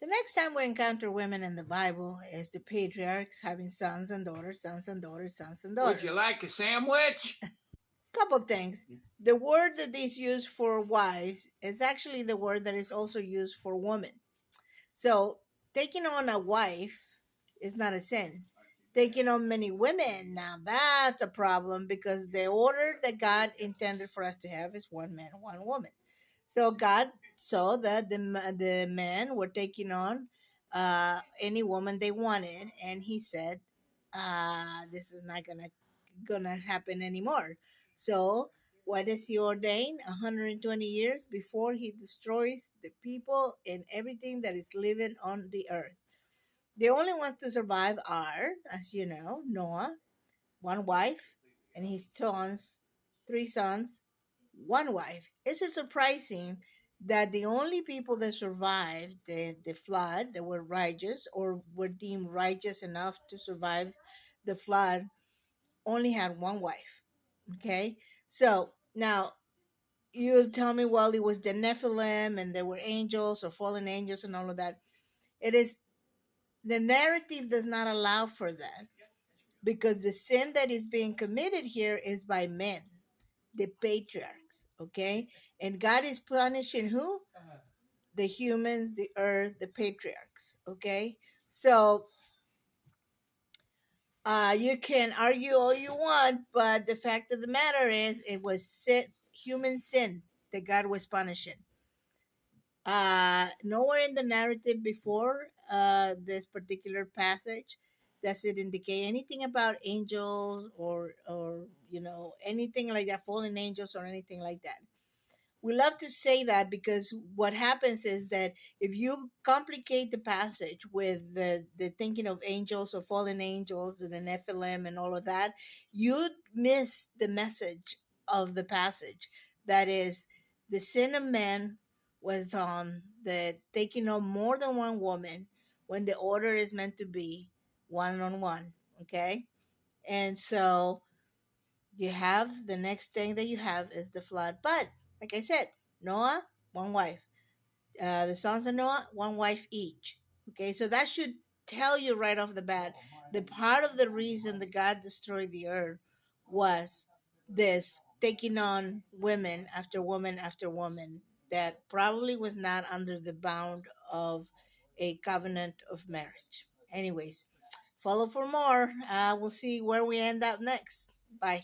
The next time we encounter women in the Bible is the patriarchs having sons and daughters, sons and daughters, sons and Would you daughters. like a sandwich? Couple things. The word that is used for wives is actually the word that is also used for woman. So taking on a wife is not a sin. Taking on many women, now that's a problem because the order that God intended for us to have is one man, one woman. So God saw that the men were taking on any woman they wanted, and He said, "This is not gonna happen anymore." So what does He ordain? 120 years before He destroys the people and everything that is living on the earth. The only ones to survive are, as you know, Noah, one wife, and his sons, three sons, one wife. Is it surprising that the only people that survived the flood, that were righteous or were deemed righteous enough to survive the flood, only had one wife? Okay, so now you'll tell me, well, it was the Nephilim and there were angels or fallen angels and all of that. It is, the narrative does not allow for that because the sin that is being committed here is by men, the patriarchs, okay? And God is punishing who? The humans, the earth, the patriarchs, okay? So you can argue all you want, but the fact of the matter is it was sin, human sin that God was punishing. Nowhere in the narrative before this particular passage does it indicate anything about angels or anything like that, fallen angels or anything like that. We love to say that because what happens is that if you complicate the passage with the thinking of angels or fallen angels and the Nephilim and all of that, you miss the message of the passage. That is, the sin of man was on the taking on more than one woman when the order is meant to be one on one. Okay? And so you have the next thing that you have is the flood. But like I said, Noah, one wife. The sons of Noah, one wife each. Okay, so that should tell you right off the bat the part of the reason that God destroyed the earth was this taking on women after woman after woman that probably was not under the bound of a covenant of marriage. Anyways, follow for more. We'll see where we end up next. Bye.